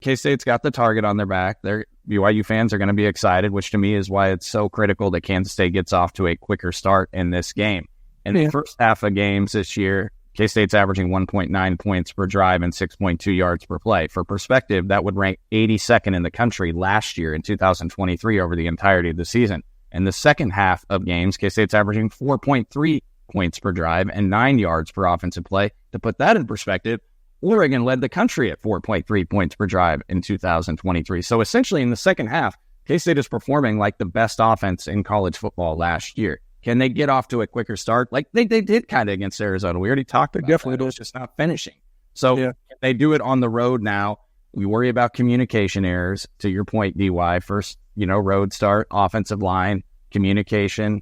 K-State's got the target on their back. Their BYU fans are going to be excited, which to me is why it's so critical that Kansas State gets off to a quicker start in this game. In the first half of games this year, K-State's averaging 1.9 points per drive and 6.2 yards per play. For perspective, that would rank 82nd in the country last year in 2023 over the entirety of the season. In the second half of games, K-State's averaging 4.3 points per drive and 9 yards per offensive play. To put that in perspective, Oregon led the country at 4.3 points per drive in 2023. So essentially in the second half, K-State is performing like the best offense in college football last year. Can they get off to a quicker start? Like they did kind of against Arizona. We already talked about definitely that. It's just not finishing. So Can they do it on the road now? We worry about communication errors. To your point, DY, first, road start, offensive line, communication.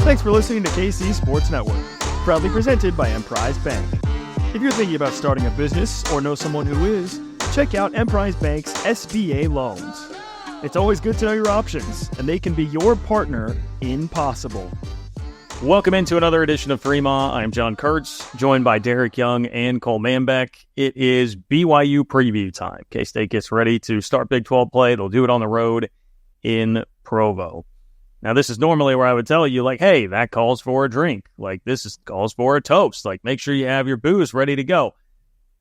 Thanks for listening to KC Sports Network, proudly presented by Emprise Bank. If you're thinking about starting a business or know someone who is, check out Emprise Bank's SBA loans. It's always good to know your options, and they can be your partner in possible. Welcome into another edition of Fremont. I'm John Kurtz, joined by Derek Young and Cole Manbeck. It is BYU preview time. K-State gets ready to start Big 12 play. They'll do it on the road in Provo. Now, this is normally where I would tell you, like, hey, that calls for a drink. Like, calls for a toast. Like, make sure you have your booze ready to go.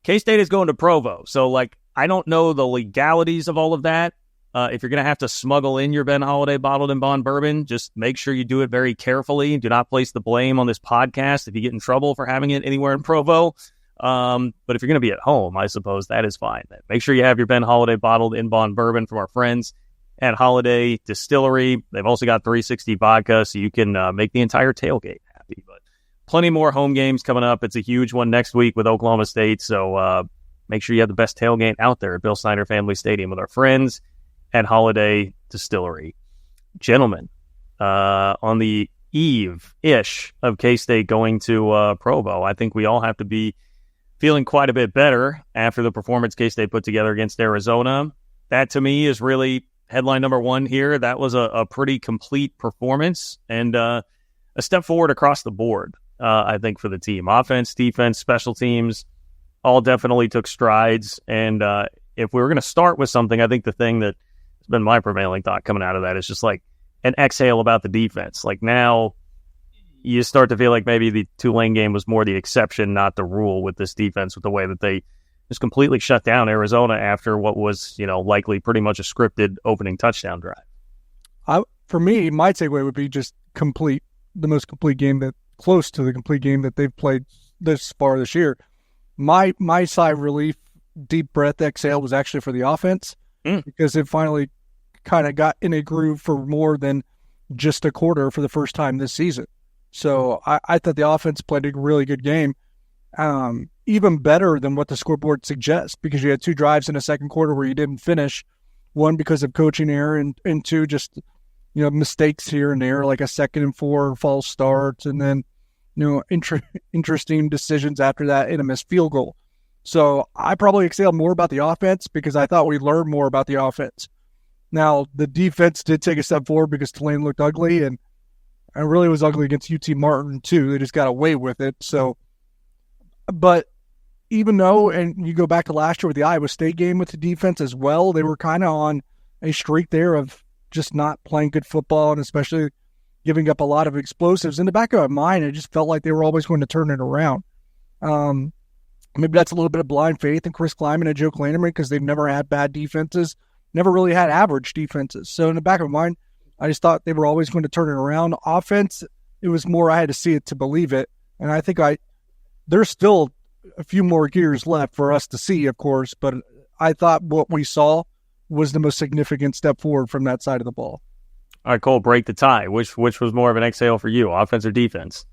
K-State is going to Provo. So, like, I don't know the legalities of all of that. If you're going to have to smuggle in your Ben Holiday bottled in bond bourbon, just make sure you do it very carefully. Do not place the blame on this podcast if you get in trouble for having it anywhere in Provo. But if you're going to be at home, I suppose that is fine. Make sure you have your Ben Holiday bottled in bond bourbon from our friends at Holiday Distillery. They've also got 360 vodka, so you can make the entire tailgate happy. But plenty more home games coming up. It's a huge one next week with Oklahoma State, so make sure you have the best tailgate out there at Bill Snyder Family Stadium with our friends at Holiday Distillery. Gentlemen, on the eve-ish of K-State going to Provo, I think we all have to be feeling quite a bit better after the performance K-State put together against Arizona. That, to me, is really headline number one here. That was a pretty complete performance and a step forward across the board, I think, for the team. Offense, defense, special teams, all definitely took strides. And if we were going to start with something, I think the thing that has been my prevailing thought coming out of that is just like an exhale about the defense. Like now you start to feel like maybe the Tulane game was more the exception, not the rule with this defense, with the way that they just completely shut down Arizona after what was, likely pretty much a scripted opening touchdown drive. For me, my takeaway would be just the most complete game close to the complete game that they've played this far this year. My sigh of relief, deep breath exhale was actually for the offense because it finally kind of got in a groove for more than just a quarter for the first time this season. So I thought the offense played a really good game. Even better than what the scoreboard suggests, because you had two drives in the second quarter where you didn't finish, one because of coaching error and two just mistakes here and there, like a 2nd and 4 false starts, and then interesting decisions after that in a missed field goal. So I probably exhaled more about the offense because I thought we learned more about the offense. Now the defense did take a step forward because Tulane looked ugly and really was ugly against UT Martin too. They just got away with it. So, but even though, and you go back to last year with the Iowa State game with the defense as well, they were kind of on a streak there of just not playing good football and especially giving up a lot of explosives. In the back of my mind, it just felt like they were always going to turn it around. Maybe that's a little bit of blind faith in Chris Kleiman and Joe Klanderman because they've never had bad defenses, never really had average defenses. So in the back of my mind, I just thought they were always going to turn it around. Offense, it was more I had to see it to believe it. And I think there's still a few more years left for us to see, of course, but I thought what we saw was the most significant step forward from that side of the ball. All right, Cole, break the tie. Which was more of an exhale for you, offense or defense?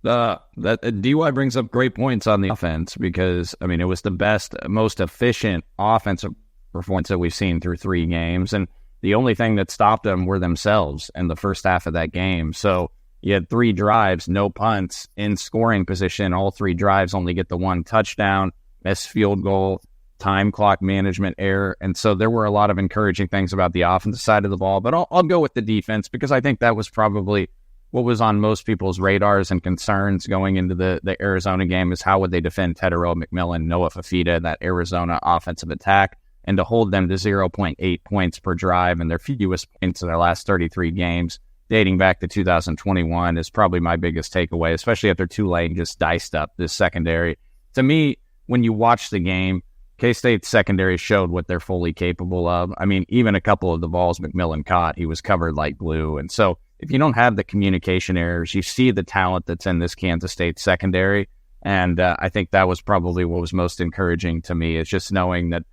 That DY brings up great points on the offense because, it was the best, most efficient offensive performance that we've seen through 3 games. And the only thing that stopped them were themselves in the first half of that game. So you had 3 drives, no punts, in scoring position. All 3 drives only get the 1 touchdown, missed field goal, time clock management error. And so there were a lot of encouraging things about the offensive side of the ball. But I'll go with the defense because I think that was probably what was on most people's radars and concerns going into the Arizona game is how would they defend Tedero, McMillan, Noah Fafita, that Arizona offensive attack, and to hold them to 0.8 points per drive and their fewest points in their last 33 games dating back to 2021 is probably my biggest takeaway, especially after Tulane just diced up this secondary. To me, when you watch the game, K-State's secondary showed what they're fully capable of. I mean, even a couple of the balls McMillan caught, he was covered like glue. And so if you don't have the communication errors, you see the talent that's in this Kansas State secondary. And I think that was probably what was most encouraging to me, is just knowing that,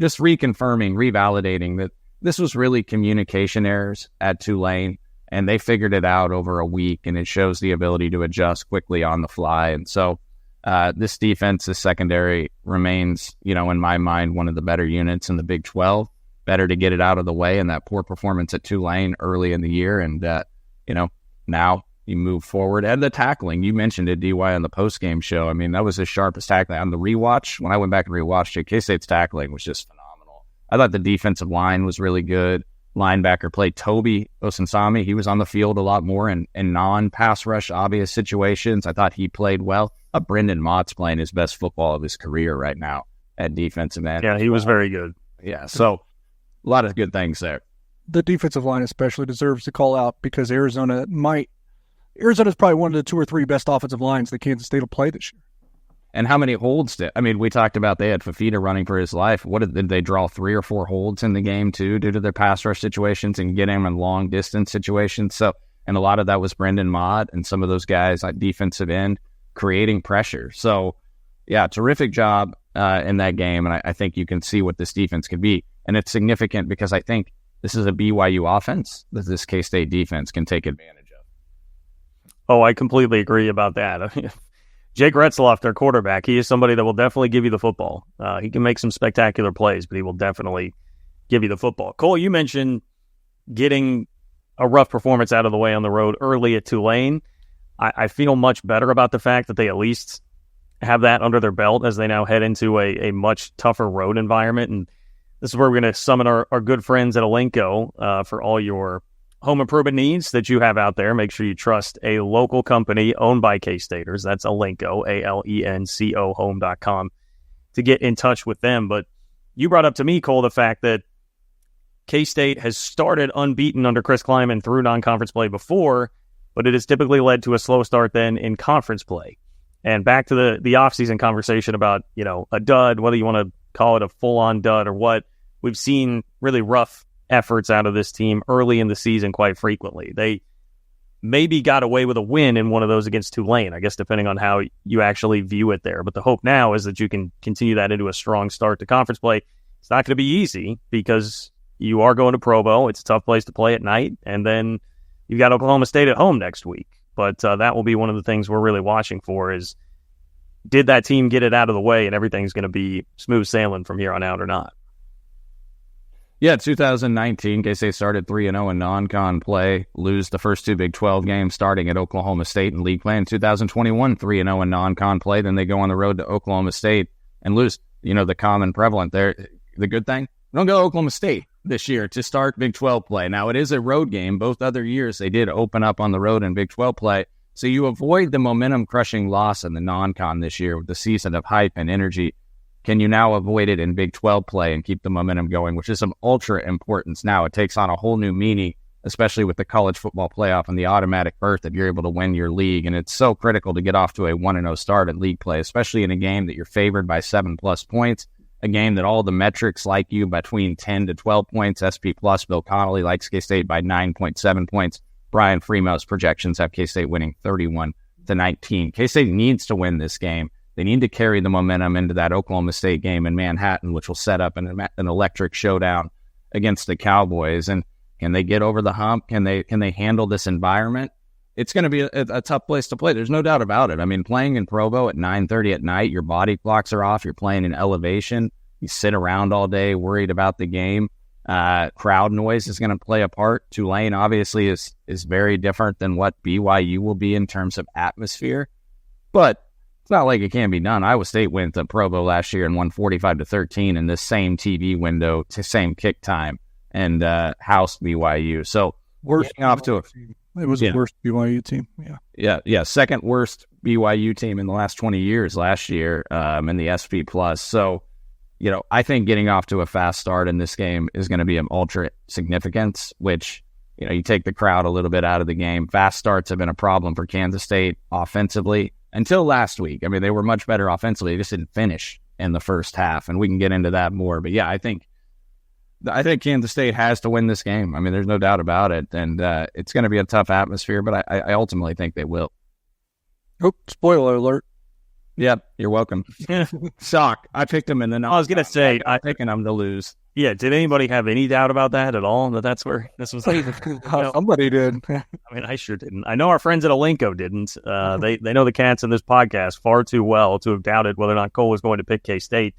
just reconfirming, revalidating that this was really communication errors at Tulane. And they figured it out over a week, and it shows the ability to adjust quickly on the fly. And so this defense, this secondary, remains, in my mind, one of the better units in the Big 12. Better to get it out of the way in that poor performance at Tulane early in the year. And, now you move forward. And the tackling, you mentioned it, DY, on the postgame show. I mean, that was the sharpest tackling. On the rewatch, when I went back and rewatched it, K-State's tackling was just phenomenal. I thought the defensive line was really good. Linebacker played Toby Osunsami. He was on the field a lot more in non-pass rush obvious situations. I thought he played well. Brendan Mott's playing his best football of his career right now at defensive end. Yeah, he was very good. Yeah, so a lot of good things there. The defensive line especially deserves to call out, because Arizona's probably one of the 2 or 3 best offensive lines that Kansas State will play this year. And how many holds we talked about they had Fafita running for his life. Did they draw 3 or 4 holds in the game too, due to their pass rush situations and get him in long distance situations? So, and a lot of that was Brendan Mott and some of those guys at defensive end creating pressure. So yeah, terrific job in that game. And I think you can see what this defense could be. And it's significant because I think this is a BYU offense that this K-State defense can take advantage of. Oh, I completely agree about that. Jake Retzloff, their quarterback, he is somebody that will definitely give you the football. He can make some spectacular plays, but he will definitely give you the football. Cole, you mentioned getting a rough performance out of the way on the road early at Tulane. I feel much better about the fact that they at least have that under their belt as they now head into a much tougher road environment. And this is where we're going to summon our good friends at Alenco for all your home improvement needs that you have out there. Make sure you trust a local company owned by K-Staters. That's Alenco, ALENCO, home.com, to get in touch with them. But you brought up to me, Cole, the fact that K-State has started unbeaten under Chris Kleiman through non-conference play before, but it has typically led to a slow start then in conference play. And back to the offseason conversation about, a dud, whether you want to call it a full-on dud or what, we've seen really rough efforts out of this team early in the season quite frequently. They maybe got away with a win in one of those against Tulane, I guess, depending on how you actually view it there. But the hope now is that you can continue that into a strong start to conference play. It's not going to be easy because you are going to Provo. It's a tough place to play at night. And then you've got Oklahoma State at home next week. But that will be one of the things we're really watching for is, did that team get it out of the way and everything's going to be smooth sailing from here on out or not? Yeah, 2019, K-State started 3-0 in non-con play, lose the first 2 Big 12 games starting at Oklahoma State in league play. In 2021, 3-0 in non-con play. Then they go on the road to Oklahoma State and lose. The common prevalent there, the good thing, don't go to Oklahoma State this year to start Big 12 play. Now, it is a road game. Both other years, they did open up on the road in Big 12 play. So you avoid the momentum-crushing loss in the non-con this year with the season of hype and energy. Can you now avoid it in Big 12 play and keep the momentum going, which is some ultra importance now. It takes on a whole new meaning, especially with the college football playoff and the automatic berth if you're able to win your league. And it's so critical to get off to a 1-0 start at league play, especially in a game that you're favored by 7+ points, a game that all the metrics like you between 10 to 12 points. SP Plus, Bill Connolly likes K-State by 9.7 points. Brian Fremo's projections have K-State winning 31-19. K-State needs to win this game. They need to carry the momentum into that Oklahoma State game in Manhattan, which will set up an electric showdown against the Cowboys. And can they get over the hump? Can they handle this environment? It's going to be a tough place to play. There's no doubt about it. I mean, playing in Provo at 9:30 at night, your body clocks are off. You're playing in elevation. You sit around all day worried about the game. Crowd noise is going to play a part. Tulane obviously is very different than what BYU will be in terms of atmosphere, but it's not like it can't be done. Iowa State went to Provo last year and won 45-13 in this same TV window to same kick time and housed BYU. So we're off to It was the worst BYU team. Yeah. Second worst BYU team in the last 20 years last year in the SP Plus. So, I think getting off to a fast start in this game is going to be an ultra significance, which, you take the crowd a little bit out of the game. Fast starts have been a problem for Kansas State offensively until last week. I mean, they were much better offensively. They just didn't finish in the first half, and we can get into that more. But yeah, I think Kansas State has to win this game. I mean, there's no doubt about it, and it's going to be a tough atmosphere, but I ultimately think they will. Oh, spoiler alert. Yeah, you're welcome. Shock. I picked them in the I was going to say, I'm picking them to lose. Yeah, did anybody have any doubt about that at all? That's where this was? Somebody did. I mean, I sure didn't. I know our friends at Alinco didn't. They know the Cats in this podcast far too well to have doubted whether or not Cole was going to pick K-State.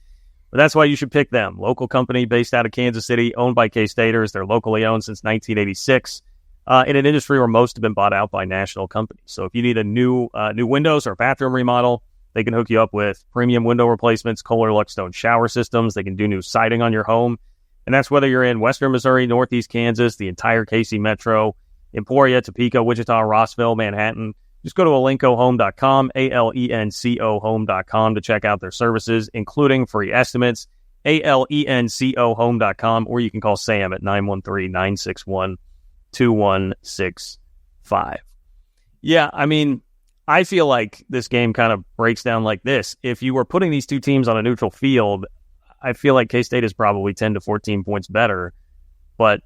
But that's why you should pick them. Local company based out of Kansas City, owned by K-Staters. They're locally owned since 1986 in an industry where most have been bought out by national companies. So if you need a new windows or bathroom remodel, they can hook you up with premium window replacements, Kohler Luckstone shower systems. They can do new siding on your home. And that's whether you're in Western Missouri, Northeast Kansas, the entire KC Metro, Emporia, Topeka, Wichita, Rossville, Manhattan. Just go to alencohome.com, ALENCO home.com to check out their services, including free estimates, ALENCO home.com, or you can call Sam at 913-961-2165. Yeah, I mean, I feel like this game kind of breaks down like this. If you were putting these two teams on a neutral field, I feel like K-State is probably 10 to 14 points better. But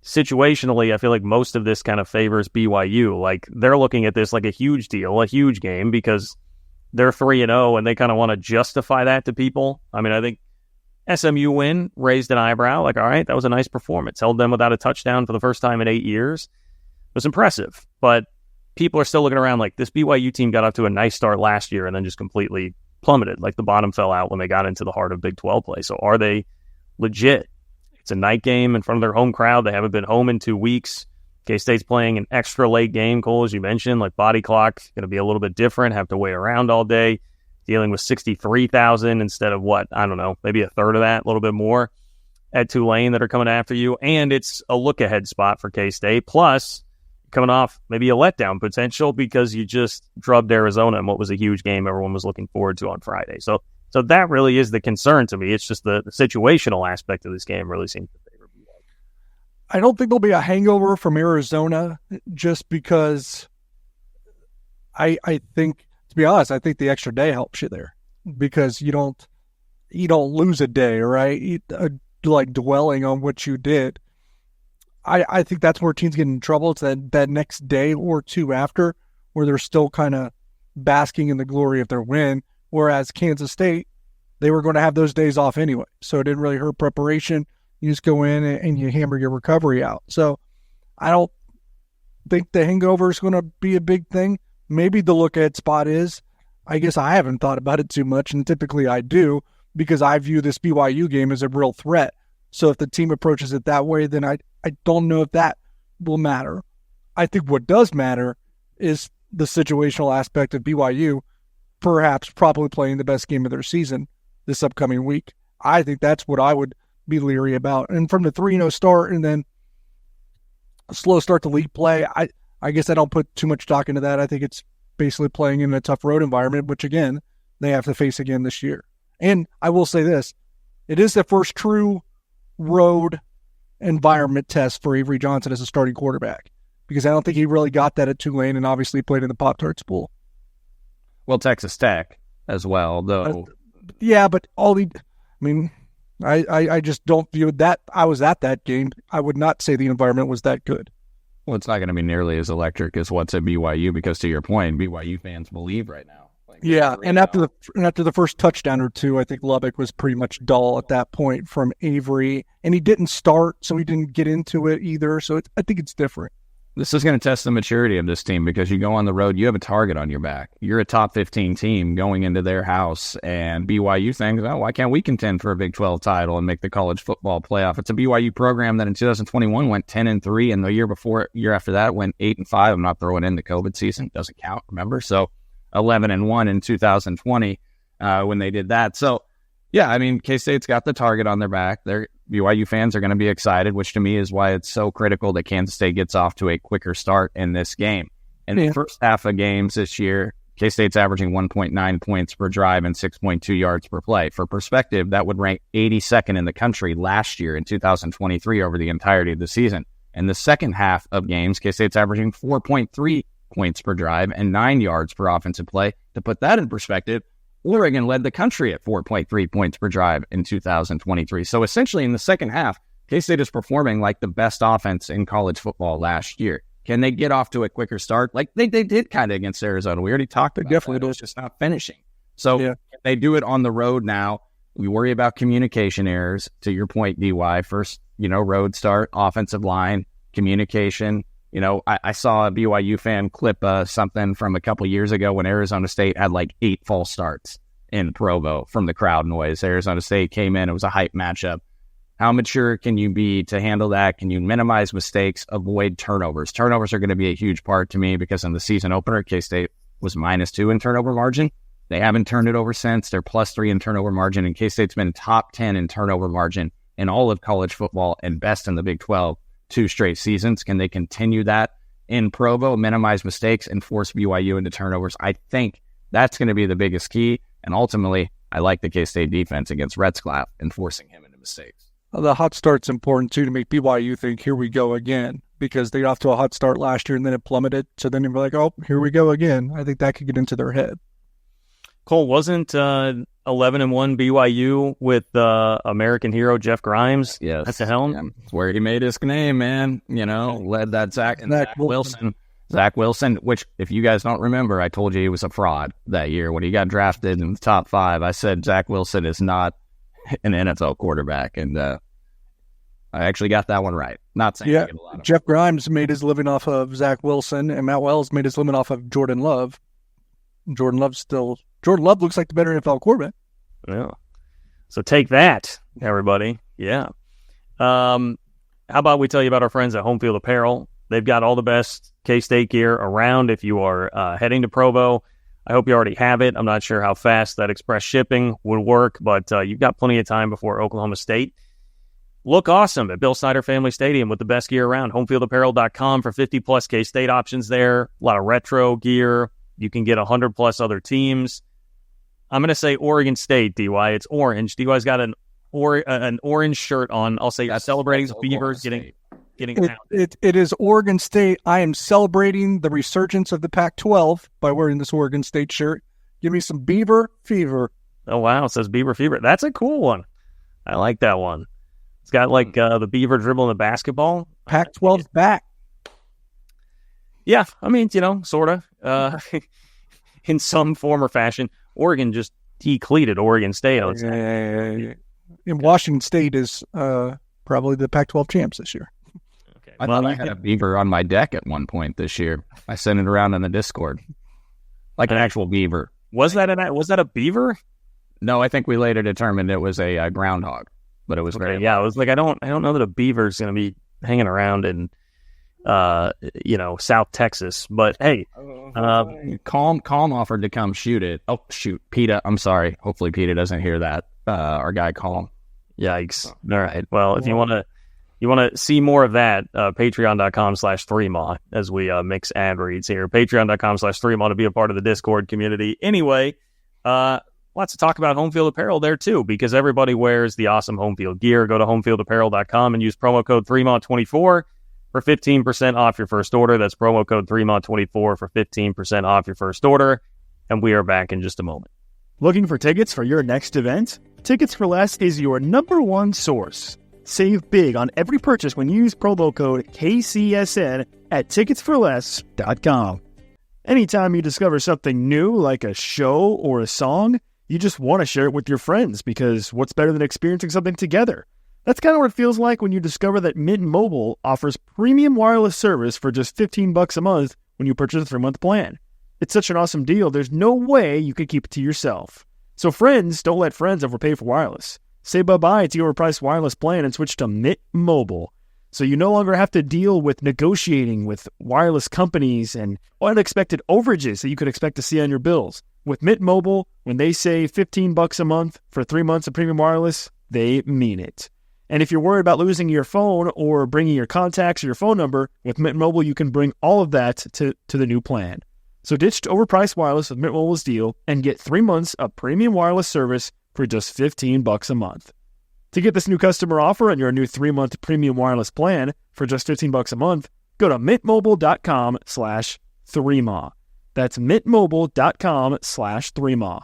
situationally, I feel like most of this kind of favors BYU. Like, they're looking at this like a huge deal, a huge game, because they're 3-0 and they kind of want to justify that to people. I mean, I think SMU win raised an eyebrow. Like, all right, that was a nice performance. Held them without a touchdown for the first time in 8 years. It was impressive. But people are still looking around like this BYU team got off to a nice start last year and then just completely plummeted. Like, the bottom fell out when they got into the heart of Big 12 play. So are they legit? It's a night game in front of their home crowd. They haven't been home in 2 weeks. K-State's playing an extra late game, Cole, as you mentioned. Like, body clock going to be a little bit different, have to wait around all day, dealing with 63,000 instead of what, I don't know, maybe a third of that, a little bit more at Tulane that are coming after you. And it's a look-ahead spot for K-State. Plus, coming off maybe a letdown potential because you just drubbed Arizona in what was a huge game everyone was looking forward to on Friday. So that really is the concern to me. It's just the situational aspect of this game really seems to favor BYU. I don't think there'll be a hangover from Arizona just because I think, to be honest, I think the extra day helps you there because you don't lose a day, right? Like dwelling on what you did. I think that's where teams get in trouble. It's that next day or two after where they're still kind of basking in the glory of their win. Whereas Kansas State, they were going to have those days off anyway. So it didn't really hurt preparation. You just go in and you hammer your recovery out. So I don't think the hangover is going to be a big thing. Maybe the look-ahead spot is. I guess I haven't thought about it too much, and typically I do because I view this BYU game as a real threat. So if the team approaches it that way, then I don't know if that will matter. I think what does matter is the situational aspect of BYU perhaps probably playing the best game of their season this upcoming week. I think that's what I would be leery about. And from the 3-0 start and then a slow start to league play, I guess I don't put too much stock into that. I think it's basically playing in a tough road environment, which, again, they have to face again this year. And I will say this. It is the first true road environment test for Avery Johnson as a starting quarterback because I don't think he really got that at Tulane and obviously played in the Pop-Tarts Bowl. Well, Texas Tech as well, though. Yeah, but I just don't view that. I was at that game. I would not say the environment was that good. Well, it's not going to be nearly as electric as what's at BYU because, to your point, BYU fans believe right now. Yeah, and after the first touchdown or two, I think Lubbock was pretty much dull at that point from Avery, and he didn't start, so he didn't get into it either. So I think it's different. This is going to test the maturity of this team because you go on the road, you have a target on your back. You're a top 15 team going into their house, and BYU thinks, oh, why can't we contend for a Big 12 title and make the college football playoff? It's a BYU program that in 2021 went 10-3, and the year after that went 8-5. I'm not throwing in the COVID season; doesn't count. Remember, so 11-1 in 2020 when they did that. So, yeah, I mean, K-State's got the target on their back. BYU fans are going to be excited, which to me is why it's so critical that Kansas State gets off to a quicker start in this game. In the first half of games this year, K-State's averaging 1.9 points per drive and 6.2 yards per play. For perspective, that would rank 82nd in the country last year in 2023 over the entirety of the season. In the second half of games, K-State's averaging 4.3 points per drive and 9 yards per offensive play. To put that in perspective, Oregon led the country at 4.3 points per drive in 2023. So essentially in the second half, K-State is performing like the best offense in college football last year. Can they get off to a quicker start? Like they did kind of against Arizona. We already talked about definitely that. It was just not finishing. So Can they do it on the road now? We worry about communication errors. To your point, DY, first, road start, offensive line, communication. I saw a BYU fan clip something from a couple years ago when Arizona State had like 8 false starts in Provo from the crowd noise. Arizona State came in. It was a hype matchup. How mature can you be to handle that? Can you minimize mistakes, avoid turnovers? Turnovers are going to be a huge part to me because in the season opener, K-State was -2 in turnover margin. They haven't turned it over since. They're +3 in turnover margin, and K-State's been top 10 in turnover margin in all of college football and best in the Big 12 2 straight seasons. Can they continue that in Provo, minimize mistakes, and force BYU into turnovers? I think that's going to be the biggest key, and ultimately, I like the K-State defense against Retzlaff and forcing him into mistakes. The hot start's important, too, to make BYU think, here we go again, because they got off to a hot start last year and then it plummeted. So then you're like, oh, here we go again. I think that could get into their head. Cole, wasn't 11-1 BYU with American hero Jeff Grimes? Yes. That's the helm? Yeah. It's where he made his name, man. Led that Zach Wilson. Zach Wilson, which, if you guys don't remember, I told you he was a fraud that year when he got drafted in the top 5. I said Zach Wilson is not an NFL quarterback, and I actually got that one right. Not saying I get a lot of Jeff Grimes made his living off of Zach Wilson, and Matt Wells made his living off of Jordan Love. Jordan Love looks like the better NFL quarterback. Yeah. So take that, everybody. Yeah. How about we tell you about our friends at Home Field Apparel? They've got all the best K-State gear around if you are heading to Provo. I hope you already have it. I'm not sure how fast that express shipping would work, but you've got plenty of time before Oklahoma State. Look awesome at Bill Snyder Family Stadium with the best gear around. HomeFieldApparel.com for 50-plus K-State options there. A lot of retro gear. You can get 100-plus other teams. I'm going to say Oregon State, DY. It's orange. DY's got an orange shirt on. I'll say you're celebrating the Beavers getting pounded. It is Oregon State. I am celebrating the resurgence of the Pac-12 by wearing this Oregon State shirt. Give me some Beaver fever. Oh, wow. It says Beaver fever. That's a cool one. I like that one. It's got like the Beaver dribbling the basketball. Pac-12's back. Yeah. I mean, sort of. In some form or fashion. Oregon just decleated Oregon State. And Washington State is probably the Pac-12 champs this year. Okay. I thought I had a beaver on my deck at one point this year. I sent it around in the Discord, like an actual beaver. Was that a beaver? No, I think we later determined it was a groundhog, but it was very. Yeah, I was like, I don't know that a beaver's going to be hanging around in, South Texas. But hey, Calm offered to come shoot it. Oh shoot, PETA. I'm sorry. Hopefully PETA doesn't hear that. Our guy Calm. Yikes. All right. Well, if you want to see more of that, patreon.com/3maw as we mix ad reads here. Patreon.com/3maw to be a part of the Discord community. Anyway, lots to talk about Home Field Apparel there too, because everybody wears the awesome Home Field gear. Go to homefieldapparel.com and use promo code 3maw24 for 15% off your first order. That's promo code 3maw24 for 15% off your first order. And we are back in just a moment. Looking for tickets for your next event? Tickets for Less is your #1 source. Save big on every purchase when you use promo code KCSN at ticketsforless.com. Anytime you discover something new, like a show or a song, you just want to share it with your friends, because what's better than experiencing something together? That's kind of what it feels like when you discover that Mint Mobile offers premium wireless service for just $15 a month when you purchase a 3-month plan. It's such an awesome deal, there's no way you could keep it to yourself. So friends, don't let friends overpay for wireless. Say bye-bye to your overpriced wireless plan and switch to Mint Mobile, so you no longer have to deal with negotiating with wireless companies and unexpected overages that you could expect to see on your bills. With Mint Mobile, when they say $15 a month for 3 months of premium wireless, they mean it. And if you're worried about losing your phone or bringing your contacts or your phone number, with Mint Mobile, you can bring all of that to the new plan. So ditch overpriced wireless with Mint Mobile's deal and get 3 months of premium wireless service for just $15 a month. To get this new customer offer and your new 3-month premium wireless plan for just $15 a month, go to mintmobile.com/3ma. That's mintmobile.com/3ma.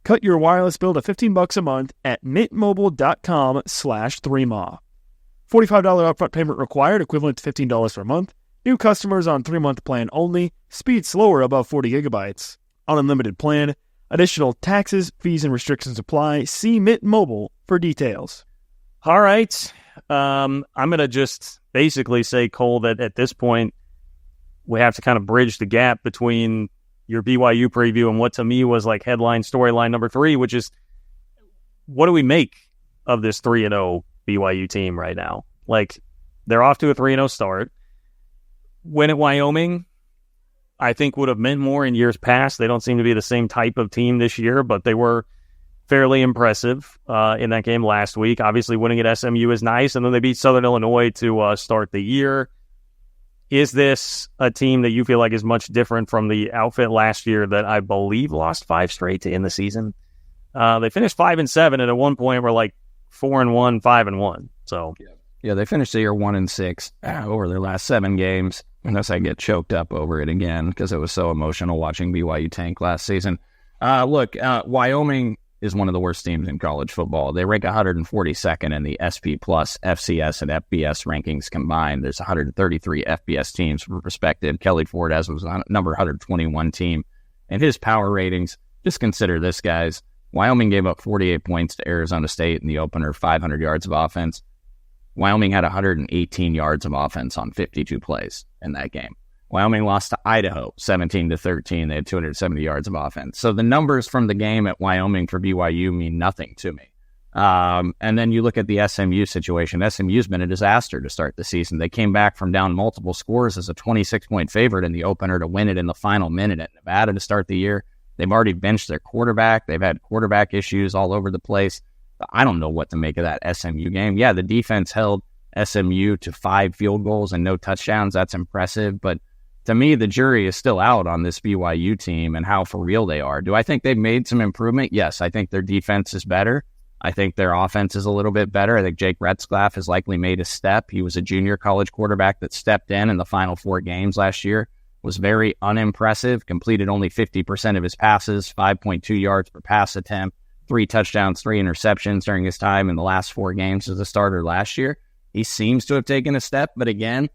Cut your wireless bill to $15 a month at mintmobile.com/3ma. $45 upfront payment required, equivalent to $15 per month. New customers on 3-month plan only. Speed slower above 40 gigabytes. On unlimited plan. Additional taxes, fees, and restrictions apply. See Mint Mobile for details. All right. I'm going to just basically say, Cole, that at this point, we have to kind of bridge the gap between your BYU preview and what to me was like headline storyline number 3, which is what do we make of this 3-0 BYU team right now? Like, they're off to a 3-0 start. Win at Wyoming, I think, would have meant more in years past. They don't seem to be the same type of team this year, but they were fairly impressive in that game last week. Obviously, winning at SMU is nice, and then they beat Southern Illinois to start the year. Is this a team that you feel like is much different from the outfit last year that I believe lost 5 straight to end the season? They finished 5-7, and at one point were like 4-1, 5-1. So yeah, they finished the year 1-6 over their last 7 games. Unless I get choked up over it again because it was so emotional watching BYU tank last season. Wyoming is one of the worst teams in college football. They rank 142nd in the SP Plus, FCS, and FBS rankings combined. There's 133 FBS teams for perspective. Kelly Ford was number 121 team. And his power ratings, just consider this, guys. Wyoming gave up 48 points to Arizona State in the opener, 500 yards of offense. Wyoming had 118 yards of offense on 52 plays in that game. Wyoming lost to Idaho 17-13. They had 270 yards of offense. So the numbers from the game at Wyoming for BYU mean nothing to me. And then you look at the SMU situation. SMU's been a disaster to start the season. They came back from down multiple scores as a 26-point favorite in the opener to win it in the final minute at Nevada to start the year. They've already benched their quarterback. They've had quarterback issues all over the place. I don't know what to make of that SMU game. Yeah, the defense held SMU to 5 field goals and no touchdowns. That's impressive. But to me, the jury is still out on this BYU team and how for real they are. Do I think they've made some improvement? Yes, I think their defense is better. I think their offense is a little bit better. I think Jake Retzlaff has likely made a step. He was a junior college quarterback that stepped in the final 4 games last year. Was very unimpressive, completed only 50% of his passes, 5.2 yards per pass attempt, 3 touchdowns, 3 interceptions during his time in the last 4 games as a starter last year. He seems to have taken a step, but again,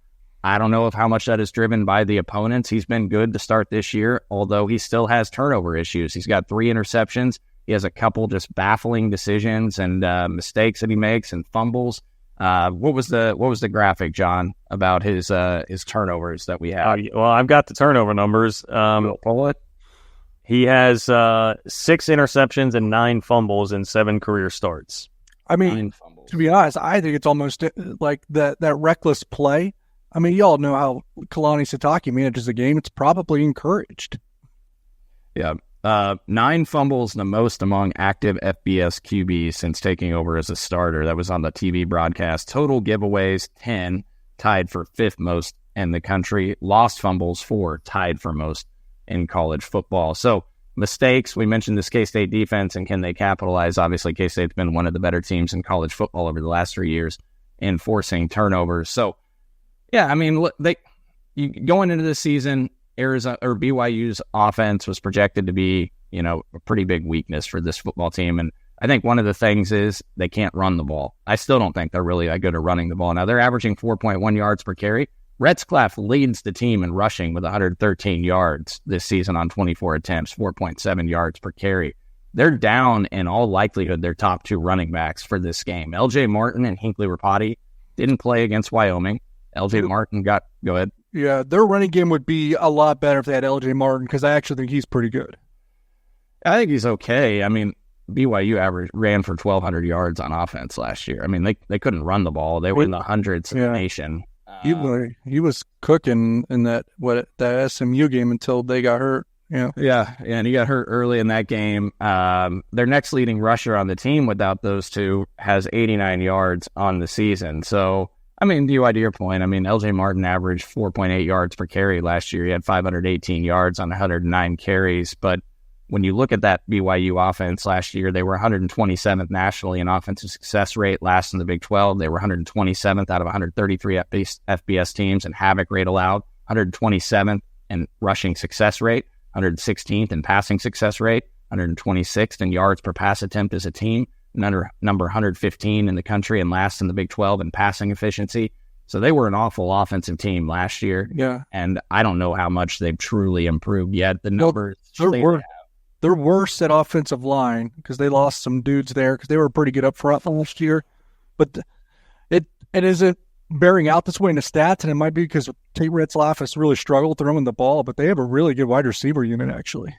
I don't know if how much that is driven by the opponents. He's been good to start this year, although he still has turnover issues. He's got 3 interceptions. He has a couple just baffling decisions and mistakes that he makes and fumbles. What was the graphic, John, about his turnovers that we have? Well, I've got the turnover numbers. Pull it. He has 6 interceptions and 9 fumbles in 7 career starts. I mean, to be honest, I think it's almost like that reckless play. I mean, y'all know how Kalani Sitake manages the game. It's probably encouraged. Yeah. 9 fumbles, the most among active FBS QBs since taking over as a starter. That was on the TV broadcast. Total giveaways, 10, tied for 5th most in the country. Lost fumbles, 4, tied for most in college football. So mistakes, we mentioned this K-State defense and can they capitalize? Obviously, K-State's been one of the better teams in college football over the last 3 years in forcing turnovers. So, yeah, I mean, going into the season, Arizona or BYU's offense was projected to be, a pretty big weakness for this football team. And I think one of the things is they can't run the ball. I still don't think they're really that good at running the ball. Now, they're averaging 4.1 yards per carry. Retzlaff leads the team in rushing with 113 yards this season on 24 attempts, 4.7 yards per carry. They're down, in all likelihood, their top 2 running backs for this game. L.J. Martin and Hinckley Rapati didn't play against Wyoming. L.J. Martin go ahead. Yeah, their running game would be a lot better if they had L.J. Martin because I actually think he's pretty good. I think he's okay. I mean, BYU ran for 1,200 yards on offense last year. I mean, they couldn't run the ball. They were in the hundreds of the nation. He was cooking in that SMU game until they got hurt Yeah, and he got hurt early in that game. Their next leading rusher on the team without those two has 89 yards on the season. So, I mean, to your point, I mean, LJ Martin averaged 4.8 yards per carry last year. He had 518 yards on 109 carries. But when you look at that BYU offense last year, they were 127th nationally in offensive success rate, last in the Big 12. They were 127th out of 133 FBS teams in havoc rate allowed, 127th in rushing success rate, 116th in passing success rate, 126th in yards per pass attempt as a team, number 115 in the country, and last in the Big 12 in passing efficiency. So they were an awful offensive team last year. Yeah. And I don't know how much they've truly improved yet. The numbers they're worse at offensive line because they lost some dudes there because they were pretty good up front last year. But it isn't bearing out this way in the stats, and it might be because Tate Retzlaff has really struggled throwing the ball, but they have a really good wide receiver unit, actually.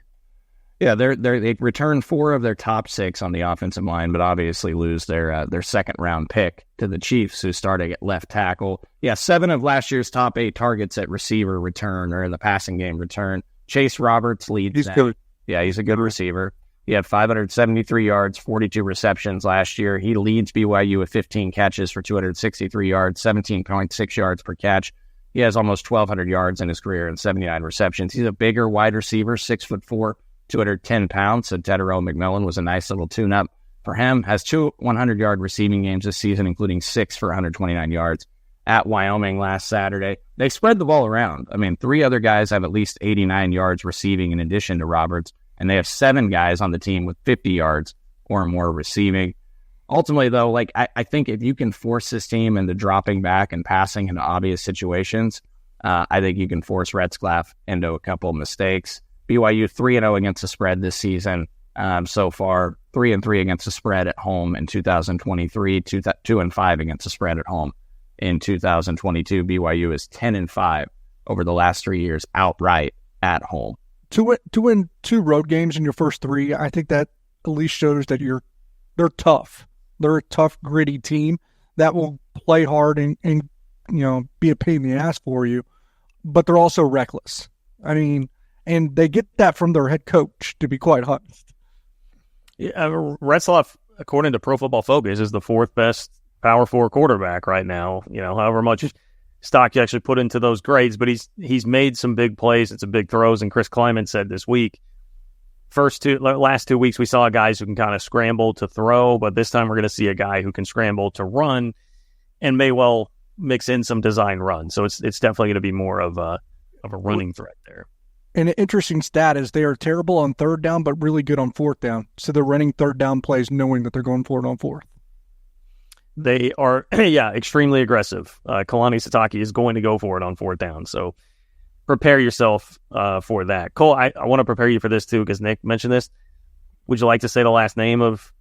Yeah, they returned 4 of their top 6 on the offensive line, but obviously lose their second-round pick to the Chiefs, who started at left tackle. Yeah, 7 of last year's top 8 targets at receiver return or in the passing game return. Chase Roberts leads He's that. good. Yeah, he's a good receiver. He had 573 yards, 42 receptions last year. He leads BYU with 15 catches for 263 yards, 17.6 yards per catch. He has almost 1,200 yards in his career and 79 receptions. He's a bigger wide receiver, 6'4", 210 pounds. So Tedero McMillan was a nice little tune-up for him. Has 2 100-yard receiving games this season, including 6 for 129 yards at Wyoming last Saturday. They spread the ball around. I mean, 3 other guys have at least 89 yards receiving in addition to Roberts, and they have 7 guys on the team with 50 yards or more receiving. Ultimately, though, like I think if you can force this team into dropping back and passing into obvious situations, I think you can force Retzlaff into a couple of mistakes. BYU 3-0 against the spread this season so far, 3-3 against the spread at home in 2023, 2-5 against the spread at home in 2022. BYU is 10-5 over the last 3 years outright at home. To win 2 road games in your first 3, I think that at least shows that they're tough. They're a tough, gritty team that will play hard and be a pain in the ass for you, but they're also reckless. I mean, and they get that from their head coach, to be quite honest. Yeah, Retzlaff, according to Pro Football Focus, is the 4th best Power 4 quarterback right now. However much stock you actually put into those grades, but he's made some big plays and some big throws. And Chris Kleiman said this week, last 2 weeks we saw guys who can kind of scramble to throw, but this time we're going to see a guy who can scramble to run and may well mix in some design runs. So it's definitely going to be more of a running threat there. And an interesting stat is they are terrible on 3rd down, but really good on 4th down. So they're running 3rd down plays knowing that they're going for it on 4th. They are, extremely aggressive. Kalani Sitake is going to go for it on 4th down. So prepare yourself for that. Cole, I want to prepare you for this too, because Nick mentioned this. Would you like to say the last name of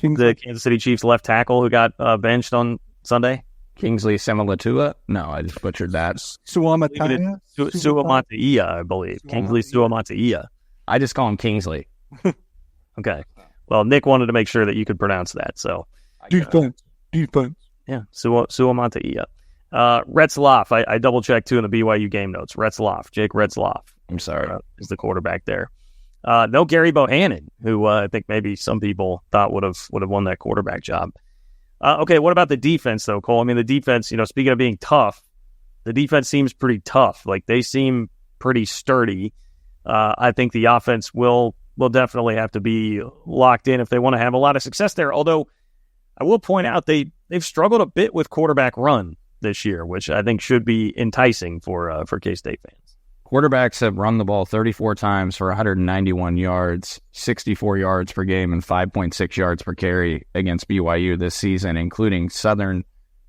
the Kansas City Chiefs left tackle who got benched on Sunday? Kingsley Semalatua? No, I just butchered that. Suamataia, I believe. Kingsley Suamataia. I just call him Kingsley. Okay. Well, Nick wanted to make sure that you could pronounce that. So defense. Yeah, Suamataia. Retzlaff, I double-checked, too, in the BYU game notes. Jake Retzlaff. I'm sorry. Is the quarterback there. No Gary Bohannon, who I think maybe some people thought would have won that quarterback job. Okay, what about the defense, though, Cole? I mean, the defense, speaking of being tough, the defense seems pretty tough. Like, they seem pretty sturdy. I think the offense will definitely have to be locked in if they want to have a lot of success there. Although, I will point out they've struggled a bit with quarterback run this year, which I think should be enticing for K-State fans. Quarterbacks have run the ball 34 times for 191 yards, 64 yards per game, and 5.6 yards per carry against BYU this season, including Southern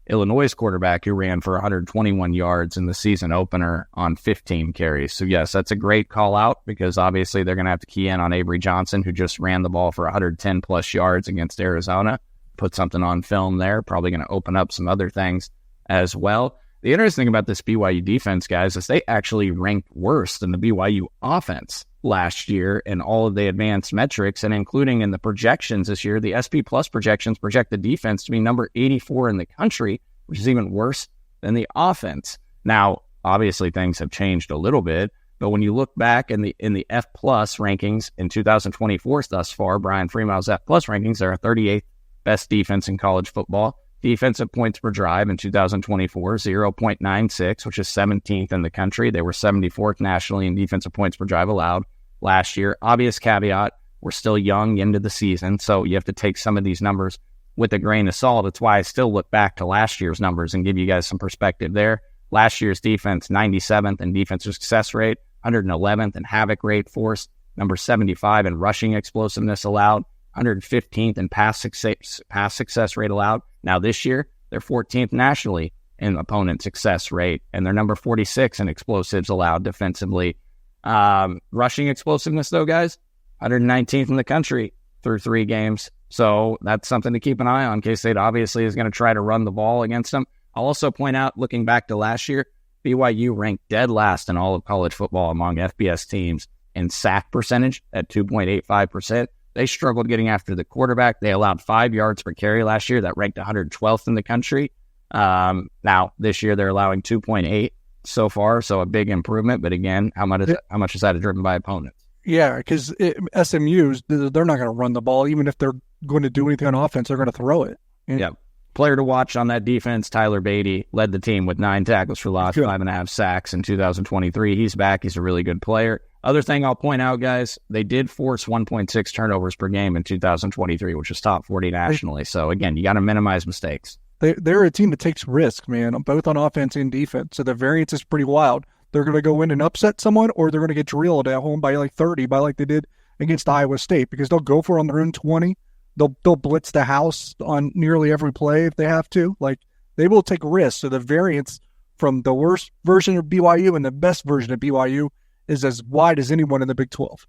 Illinois' quarterback who ran for 121 yards in the season opener on 15 carries. So, yes, that's a great call out because obviously they're going to have to key in on Avery Johnson, who just ran the ball for 110-plus yards against Arizona. Put something on film there, probably going to open up some other things as well. The interesting thing about this BYU defense, guys, is they actually ranked worse than the BYU offense last year in all of the advanced metrics, and including in the projections this year. The SP Plus projections project the defense to be number 84 in the country, which is even worse than the offense. Now, obviously, things have changed a little bit, But when you look back in the F plus rankings in 2024 thus far, Brian Freemal's F plus rankings, they're 38th best defense in college football. Defensive points per drive in 2024, 0.96, which is 17th in the country. They were 74th nationally in defensive points per drive allowed last year. Obvious caveat, we're still young into the season, so you have to take some of these numbers with a grain of salt. It's why I still look back to last year's numbers and give you guys some perspective there. Last year's defense, 97th in defensive success rate, 111th in havoc rate forced, number 75 in rushing explosiveness allowed, 115th in pass success rate allowed. Now this year, they're 14th nationally in opponent success rate, and they're number 46 in explosives allowed defensively. Rushing explosiveness, though, guys, 119th in the country through 3 games. So that's something to keep an eye on. K-State obviously is going to try to run the ball against them. I'll also point out, looking back to last year, BYU ranked dead last in all of college football among FBS teams in sack percentage at 2.85%. They struggled getting after the quarterback. They allowed 5 yards per carry last year. That ranked 112th in the country. Now, this year, they're allowing 2.8 so far, so a big improvement. But again, how much is that driven by opponents? Yeah, because SMU's, they're not going to run the ball. Even if they're going to do anything on offense, they're going to throw it. Yeah. Player to watch on that defense, Tyler Beatty, led the team with 9 tackles for loss, 5.5 sacks in 2023. He's back. He's a really good player. Other thing I'll point out, guys, they did force 1.6 turnovers per game in 2023, which is top 40 nationally. So, again, you got to minimize mistakes. They're a team that takes risks, man, both on offense and defense. So the variance is pretty wild. They're going to go in and upset someone, or they're going to get drilled at home by like 30, by like they did against Iowa State, because they'll go for it on their own 20. They'll blitz the house on nearly every play if they have to. Like, they will take risks. So the variance from the worst version of BYU and the best version of BYU is as wide as anyone in the Big 12.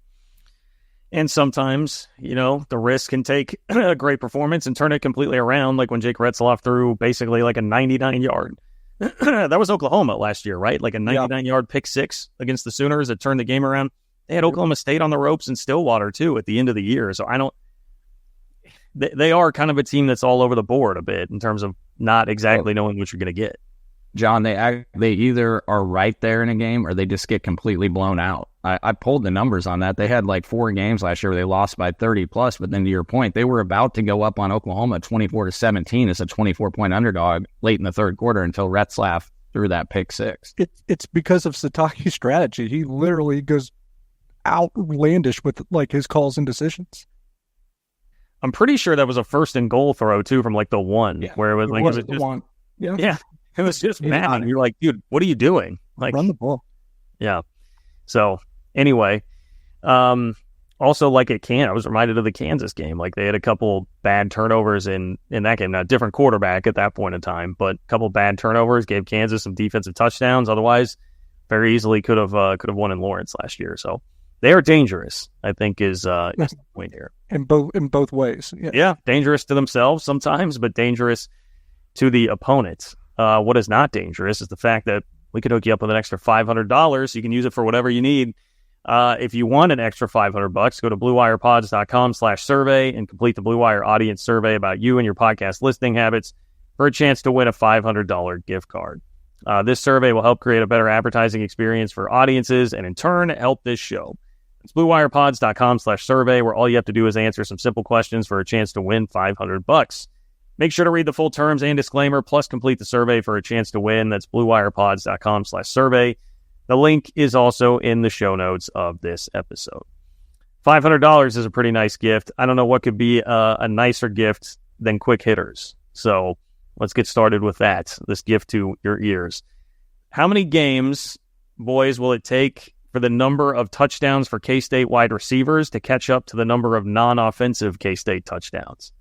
And sometimes, the risk can take a great performance and turn it completely around, like when Jake Retzloff threw basically like a 99-yard. That was Oklahoma last year, right? Like a 99-yard pick six against the Sooners that turned the game around. They had Oklahoma State on the ropes in Stillwater, too, at the end of the year. So they are kind of a team that's all over the board a bit in terms of not exactly knowing what you're going to get. John, they either are right there in a game or they just get completely blown out. I pulled the numbers on that. They had like 4 games last year where they lost by 30 plus, but then to your point, they were about to go up on Oklahoma 24-17 as a 24-point underdog late in the third quarter until Retzlaff threw that pick six. It's because of Satake's strategy. He literally goes outlandish with like his calls and decisions. I'm pretty sure that was a first and goal throw too from like the 1, where it was just one. Yeah. It was just mad. You're like, dude, what are you doing? Like, run the ball. Yeah. So anyway, also like I was reminded of the Kansas game. Like they had a couple bad turnovers in that game. Now, different quarterback at that point in time, but a couple bad turnovers gave Kansas some defensive touchdowns. Otherwise, very easily could have won in Lawrence last year. So they are dangerous, I think, is the point here. In both ways. Yeah, dangerous to themselves sometimes, but dangerous to the opponents. What is not dangerous is the fact that we could hook you up with an extra $500. You can use it for whatever you need. If you want an extra $500, go to BlueWirePods.com/survey and complete the Blue Wire audience survey about you and your podcast listening habits for a chance to win a $500 gift card. This survey will help create a better advertising experience for audiences and in turn help this show. It's BlueWirePods.com/survey, where all you have to do is answer some simple questions for a chance to win $500. Make sure to read the full terms and disclaimer, plus complete the survey for a chance to win. That's BlueWirePods.com/survey. The link is also in the show notes of this episode. $500 is a pretty nice gift. I don't know what could be a nicer gift than quick hitters. So let's get started with that, this gift to your ears. How many games, boys, will it take for the number of touchdowns for K-State wide receivers to catch up to the number of non-offensive K-State touchdowns?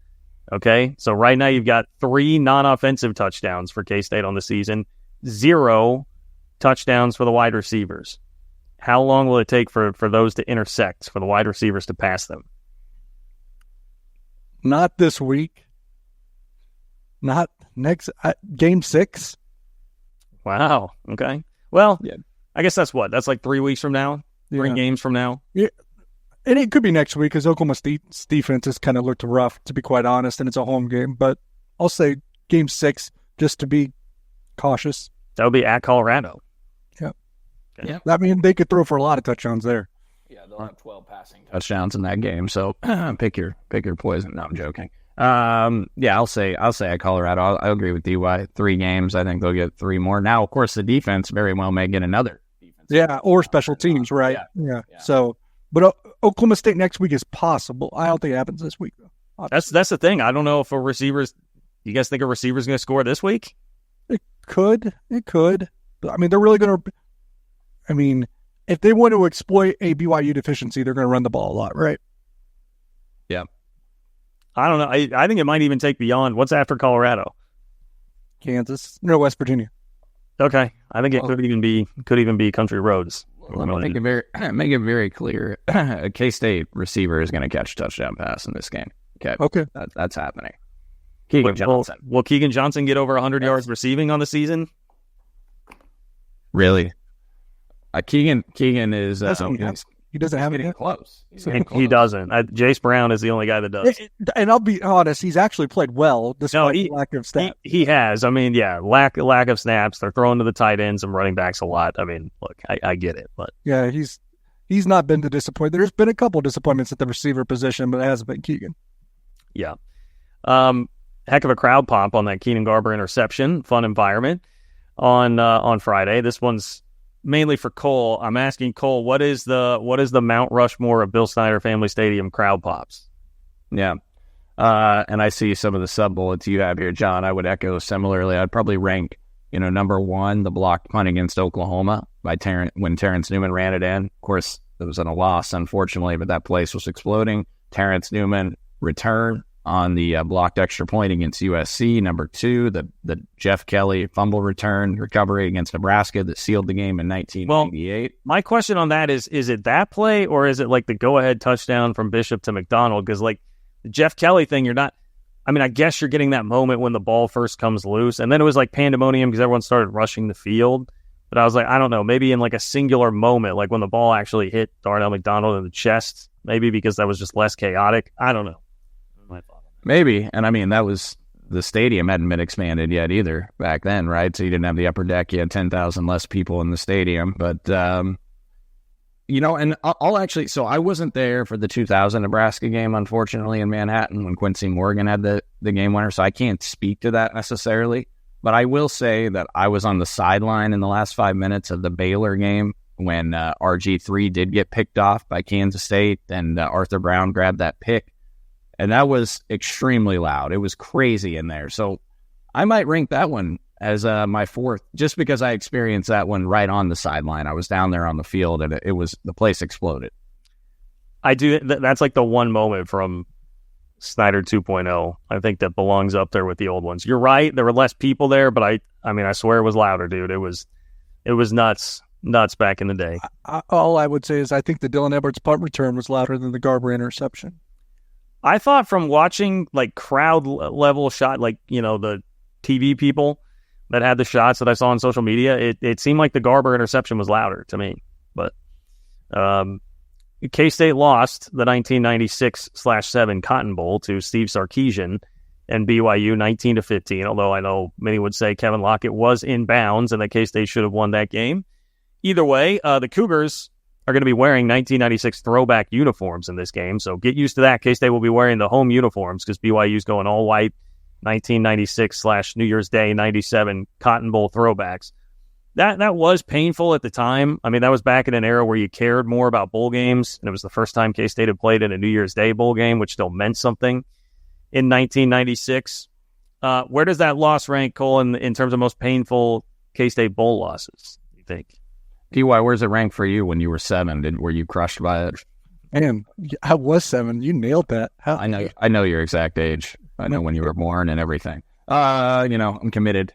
Okay, so right now you've got 3 non-offensive touchdowns for K-State on the season, 0 touchdowns for the wide receivers. How long will it take for those to intersect, for the wide receivers to pass them? Not this week. Not next game 6. Wow. Okay. Well, I guess that's what? That's like 3 weeks from now? 3 games from now? Yeah. And it could be next week because Oklahoma State's defense has kind of looked rough, to be quite honest, and it's a home game. But I'll say game 6 just to be cautious. That would be at Colorado. Yeah. Yeah. I mean, they could throw for a lot of touchdowns there. Yeah, they'll have 12 passing touchdowns in that game. So pick your poison. No, I'm joking. I'll say at Colorado. I'll agree with DY. 3 games. I think they'll get 3 more. Now, of course, the defense very well may get another defense. Yeah, or special teams, right? Yeah. So, but Oklahoma State next week is possible. I don't think it happens this week, though. That's the thing. I don't know if a receiver's. You guys think a receiver's going to score this week? It could. But, I mean, they're really going to. I mean, if they want to exploit a BYU deficiency, they're going to run the ball a lot, right? Yeah. I don't know. I think it might even take beyond. What's after Colorado? Kansas. No, West Virginia. Okay. I think it could even be Country Roads. Let me make it very clear. A K-State receiver is going to catch a touchdown pass in this game. Okay. That's happening. Keegan Johnson. Will Keegan Johnson get over 100 yards receiving on the season? Really? Keegan is he doesn't have getting it close. He doesn't. Jace Brown is the only guy that does. And I'll be honest, he's actually played well despite lack of snaps. He has. I mean, lack of snaps. They're throwing to the tight ends and running backs a lot. I mean, look, I get it, but yeah, he's not been the disappointment. There's been a couple disappointments at the receiver position, but it hasn't been Keegan. Yeah. Heck of a crowd pop on that Keenan Garber interception. Fun environment on Friday. This one's mainly for Cole. I'm asking Cole, what is the Mount Rushmore of Bill Snyder Family Stadium crowd pops? Yeah. And I see some of the sub bullets you have here, John. I would echo similarly. I'd probably rank, number 1, the blocked punt against Oklahoma by when Terrence Newman ran it in. Of course, it was on a loss, unfortunately, but that place was exploding. Terrence Newman return on the blocked extra point against USC. Number 2, the Jeff Kelly fumble return recovery against Nebraska that sealed the game in 1998. Well, my question on that is it that play or is it like the go-ahead touchdown from Bishop to McDonald? Because like the Jeff Kelly thing, I guess you're getting that moment when the ball first comes loose. And then it was like pandemonium because everyone started rushing the field. But I was like, I don't know, maybe in like a singular moment, like when the ball actually hit Darnell McDonald in the chest, maybe because that was just less chaotic. I don't know. Maybe. And that was the stadium hadn't been expanded yet either back then, right? So you didn't have the upper deck. You had 10,000 less people in the stadium. But, and I'll actually, so I wasn't there for the 2000 Nebraska game, unfortunately, in Manhattan when Quincy Morgan had the game winner. So I can't speak to that necessarily. But I will say that I was on the sideline in the last 5 minutes of the Baylor game when RG3 did get picked off by Kansas State and Arthur Brown grabbed that pick. And that was extremely loud. It was crazy in there. So I might rank that one as my 4th, just because I experienced that one right on the sideline. I was down there on the field, and the place exploded. I do. That's like the one moment from Snyder 2.0. I think that belongs up there with the old ones. You're right. There were less people there, but I swear it was louder, dude. It was nuts back in the day. All I would say is I think the Dylan Edwards punt return was louder than the Garber interception. I thought from watching like crowd level shot, like, the TV people that had the shots that I saw on social media, it seemed like the Garber interception was louder to me. But K-State lost the 1996/7 Cotton Bowl to Steve Sarkisian and BYU 19-15, although I know many would say Kevin Lockett was in bounds and that K-State should have won that game. Either way, the Cougars are going to be wearing 1996 throwback uniforms in this game. So get used to that. K-State will be wearing the home uniforms because BYU's going all white 1996/New Year's Day 97 Cotton Bowl throwbacks. That was painful at the time. That was back in an era where you cared more about bowl games. And it was the first time K-State had played in a New Year's Day bowl game, which still meant something in 1996. Where does that loss rank, Cole, in terms of most painful K-State bowl losses, you think? DY, where's it rank for you when you were 7? Were you crushed by it? Man, I was 7. You nailed that. I know your exact age. I know when you were born and everything. I'm committed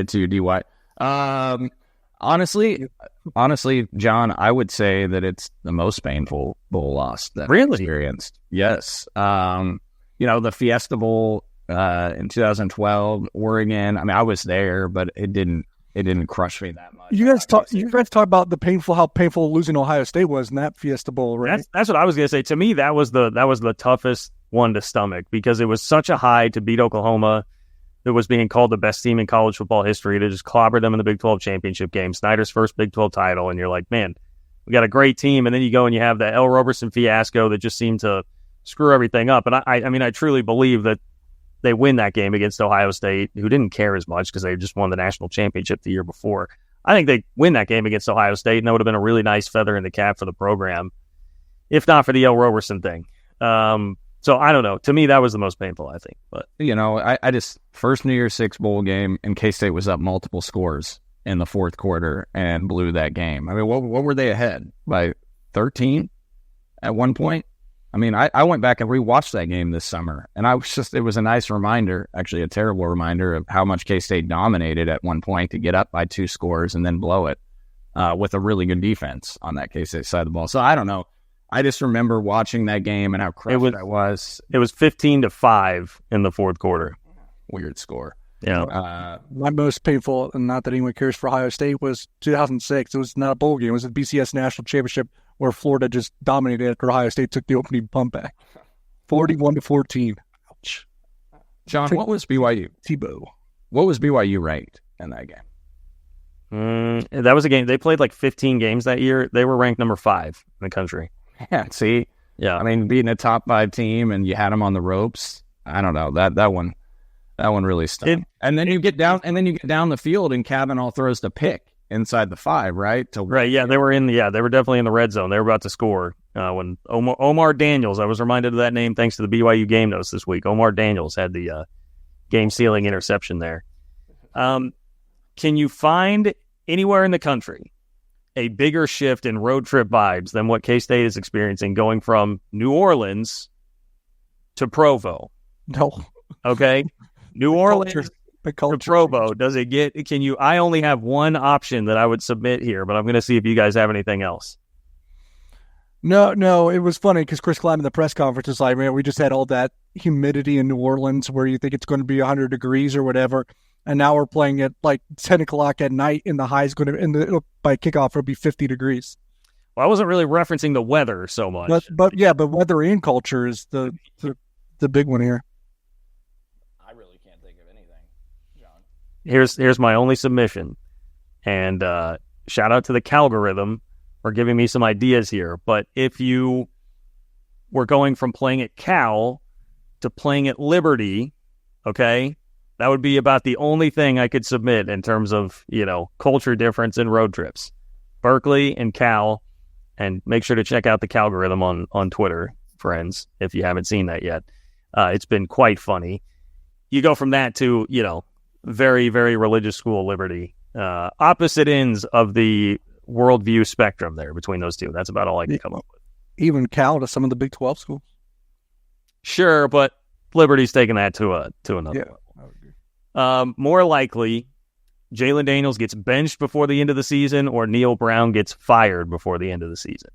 to DY. Honestly, John, I would say that it's the most painful bowl loss that I experienced. Yes. The Fiesta Bowl in 2012, Oregon. I was there, but it didn't crush me that much. You guys talk about how painful losing Ohio State was in that Fiesta Bowl, right? That's what I was going to say. To me, that was the toughest one to stomach because it was such a high to beat Oklahoma. that was being called the best team in college football history to just clobber them in the Big 12 championship game, Snyder's first Big 12 title, and you're like, man, we got a great team, and then you go and you have the L. Roberson fiasco that just seemed to screw everything up. And I mean, I truly believe that they win that game against Ohio State, who didn't care as much because they just won the national championship the year before. I think they win that game against Ohio State, and that would have been a really nice feather in the cap for the program, if not for the L. Roberson thing. So I don't know. To me, that was the most painful, I think. But I just first New Year's Six bowl game, and K-State was up multiple scores in the fourth quarter and blew that game. I mean, what were they ahead by 13 at one point? I mean, I went back and rewatched that game this summer, and it was a nice reminder, actually a terrible reminder of how much K-State dominated at one point to get up by 2 scores and then blow it with a really good defense on that K-State side of the ball. So I don't know. I just remember watching that game and how crushed I was. It was 15-5 in the fourth quarter. Weird score. Yeah. My most painful, and not that anyone cares for Ohio State, was 2006. It was not a bowl game. It was a BCS National Championship where Florida just dominated after Ohio State took the opening pump back. 41-14. Ouch. John, what was BYU? Tebow. What was BYU ranked in that game? That was a game. They played like 15 games that year. They were ranked number 5 in the country. Yeah, see? Yeah. I mean, beating a top 5 team and you had them on the ropes. I don't know. That one really stung. And then you get down the field and Kavanaugh throws the pick inside the 5, right? Right, yeah. They were definitely in the red zone. They were about to score when Omar Daniels, I was reminded of that name thanks to the BYU game notes this week. Omar Daniels had the game-sealing interception there. Can you find anywhere in the country a bigger shift in road trip vibes than what K-State is experiencing going from New Orleans to Provo? No. Okay? New Orleans to Provo. Does it get, I only have one option that I would submit here, but I'm going to see if you guys have anything else. No, it was funny because Chris Klein in the press conference was like, man, we just had all that humidity in New Orleans where you think it's going to be 100 degrees or whatever. And now we're playing at like 10 o'clock at night, and the high is going to, by kickoff, it'll be 50 degrees. Well, I wasn't really referencing the weather so much. But weather and culture is the big one here. I really can't think of anything, John. Here's my only submission. And shout out to the Calgorithm for giving me some ideas here. But if you were going from playing at Cal to playing at Liberty, okay, that would be about the only thing I could submit in terms of, culture difference in road trips. Berkeley and Cal, and make sure to check out the Calgorithm on Twitter, friends, if you haven't seen that yet. It's been quite funny. You go from that to, very, very religious school Liberty. Opposite ends of the worldview spectrum there between those two. That's about all I can come up with. Even Cal to some of the Big 12 schools. Sure, but Liberty's taking that to another level. More likely, Jalen Daniels gets benched before the end of the season, or Neil Brown gets fired before the end of the season.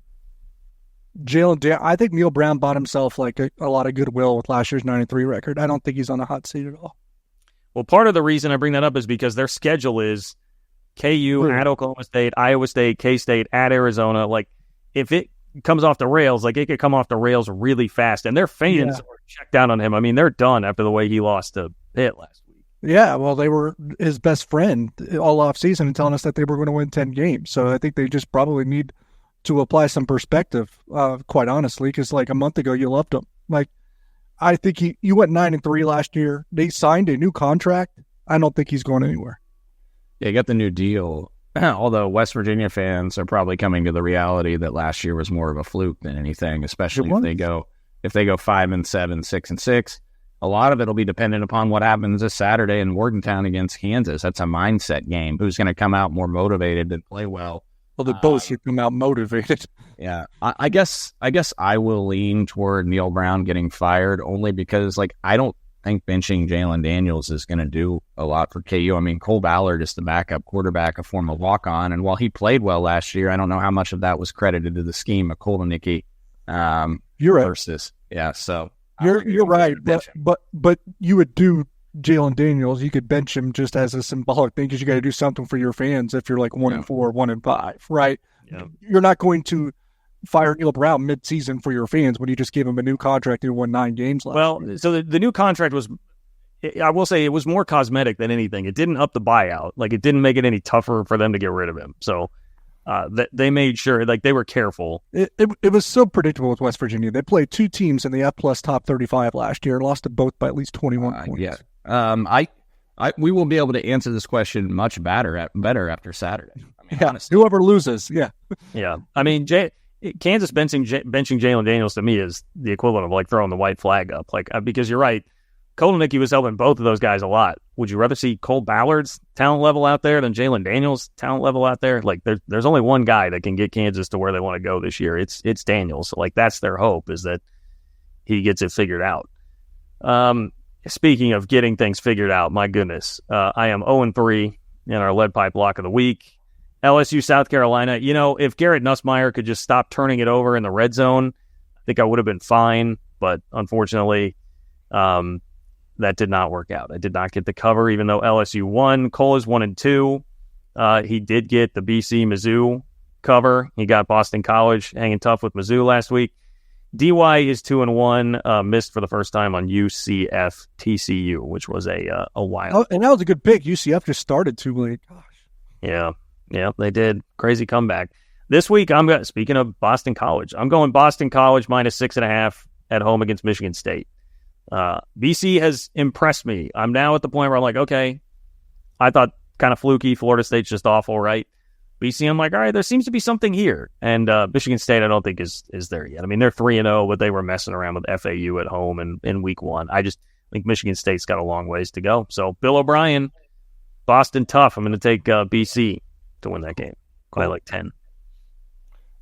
I think Neil Brown bought himself like a lot of goodwill with last year's 9-3 record. I don't think he's on the hot seat at all. Well, part of the reason I bring that up is because their schedule is KU at Oklahoma State, Iowa State, K-State at Arizona. Like, if it comes off the rails, like it could come off the rails really fast, and their fans are checked out on him. I mean, they're done after the way he lost to Pitt last week. Yeah, well, they were his best friend all offseason and telling us that they were going to win 10 games. So I think they just probably need to apply some perspective, quite honestly, because like a month ago you loved him. Like, I think you went 9-3 last year. They signed a new contract. I don't think he's going anywhere. Yeah, you got the new deal. Although West Virginia fans are probably coming to the reality that last year was more of a fluke than anything, especially if they go 5-7, 6-6. A lot of it will be dependent upon what happens this Saturday in Morgantown against Kansas. That's a mindset game. Who's going to come out more motivated and play well? Well, they both should come out motivated. Yeah, I guess I will lean toward Neil Brown getting fired only because, like, I don't think benching Jalen Daniels is going to do a lot for KU. I mean, Cole Ballard is the backup quarterback, a former walk-on, and while he played well last year, I don't know how much of that was credited to the scheme of Koldenicki. You're right. Versus, yeah, so. You're right, but you would do Jalen Daniels. You could bench him just as a symbolic thing because you got to do something for your fans if you're like 1-4, 1-5, right? Yeah. You're not going to fire Neil Brown mid-season for your fans when you just gave him a new contract and won 9 games last year. So the new contract was I will say it was more cosmetic than anything. It didn't up the buyout. Like, it didn't make it any tougher for them to get rid of him. So they made sure, like, they were careful. It was so predictable with West Virginia. They played two teams in the F+ top 35 last year and lost to both by at least 21 points. Yeah. We will be able to answer this question much better after Saturday. I mean, honestly. Whoever loses, yeah. Yeah. I mean, Kansas benching Jalen Daniels to me is the equivalent of like throwing the white flag up. Like, because you're right, Kotelnicki was helping both of those guys a lot. Would you rather see Cole Ballard's talent level out there than Jalen Daniels' talent level out there? Like, there's only one guy that can get Kansas to where they want to go this year. It's Daniels. So, like, that's their hope, is that he gets it figured out. Speaking of getting things figured out, my goodness, I am 0-3 in our lead pipe lock of the week. LSU, South Carolina. You know, if Garrett Nussmeier could just stop turning it over in the red zone, I think I would have been fine. But unfortunately, that did not work out. I did not get the cover, even though LSU won. Cole is 1-2. He did get the BC Mizzou cover. He got Boston College hanging tough with Mizzou last week. DY is 2-1, missed for the first time on UCF TCU, which was a wild. Oh, and that was a good pick. UCF just started too late. Gosh. Yeah, they did. Crazy comeback. This week, speaking of Boston College, I'm going Boston College minus 6.5 at home against Michigan State. BC has impressed me. I'm now at the point where I'm like, okay, I thought kind of fluky. Florida State's just awful, right? BC, I'm like, all right, there seems to be something here. And Michigan State, I don't think is there yet. I mean, they're 3-0, but they were messing around with FAU at home in week 1. I just think Michigan State's got a long ways to go. So Bill O'Brien, Boston tough. I'm going to take BC to win that game by like 10.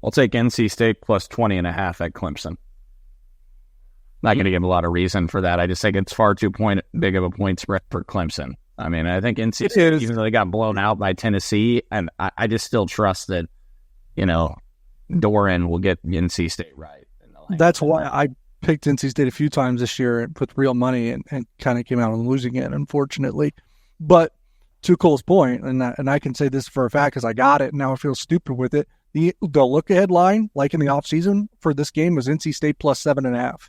I'll take NC State plus 20.5 at Clemson. Not going to give a lot of reason for that. I just think it's far too big of a point spread for Clemson. I mean, I think NC State, even though they got blown out by Tennessee, and I just still trust that, you know, Doran will get NC State right. That's why I picked NC State a few times this year with real money and kind of came out on losing it, unfortunately. But to Cole's point, and I can say this for a fact because I got it, and now I feel stupid with it, the look-ahead line, like in the offseason for this game, was NC State plus 7.5.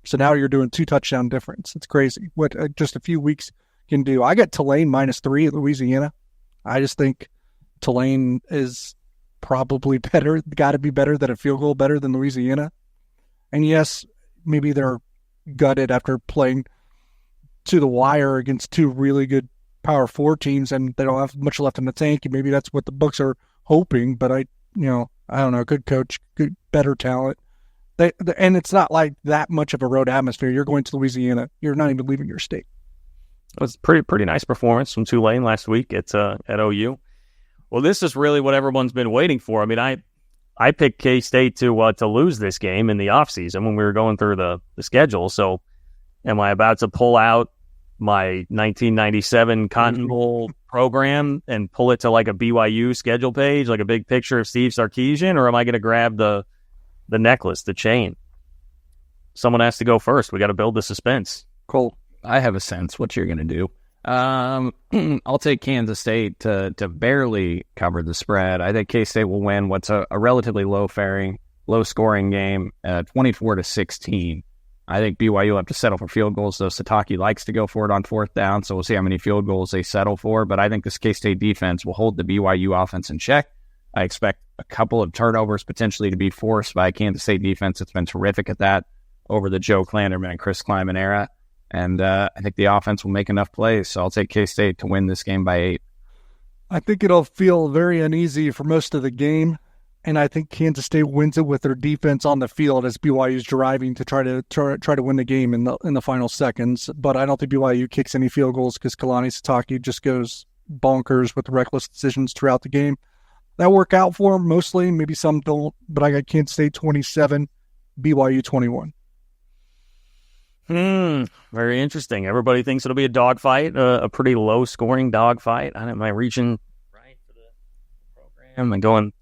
So now you're doing 2 touchdown difference. It's crazy what just a few weeks can do. I got Tulane minus 3 at Louisiana. I just think Tulane is probably better, got to be better than a field goal, better than Louisiana. And yes, maybe they're gutted after playing to the wire against 2 really good Power 4 teams, and they don't have much left in the tank. And maybe that's what the books are hoping. But I don't know. Good coach, better talent. And it's not like that much of a road atmosphere. You're going to Louisiana. You're not even leaving your state. It was pretty nice performance from Tulane last week at OU. Well, this is really what everyone's been waiting for. I mean, I picked K-State to lose this game in the offseason when we were going through the schedule. So am I about to pull out my 1997 Cotton Bowl program and pull it to like a BYU schedule page, like a big picture of Steve Sarkisian, or am I going to grab the necklace, the chain? Someone has to go first. We got to build the suspense. Cool. I have a sense what you're going to do. I'll take Kansas State to barely cover the spread. I think K-State will win what's a relatively low-scoring game, 24-16. I think BYU will have to settle for field goals, though Sataki likes to go for it on 4th down, so we'll see how many field goals they settle for. But I think this K-State defense will hold the BYU offense in check. I expect a couple of turnovers potentially to be forced by a Kansas State defense that's been terrific at that over the Joe Klanderman and Chris Kleiman era. And I think the offense will make enough plays. So I'll take K-State to win this game by 8. I think it'll feel very uneasy for most of the game. And I think Kansas State wins it with their defense on the field as BYU is driving to try to win the game in the final seconds. But I don't think BYU kicks any field goals because Kalani Sitake just goes bonkers with reckless decisions throughout the game. That work out for them mostly. Maybe some don't. But I got Kansas State 27, BYU 21. Very interesting. Everybody thinks it'll be a dogfight, a pretty low-scoring dogfight. Am I reaching right for the program and going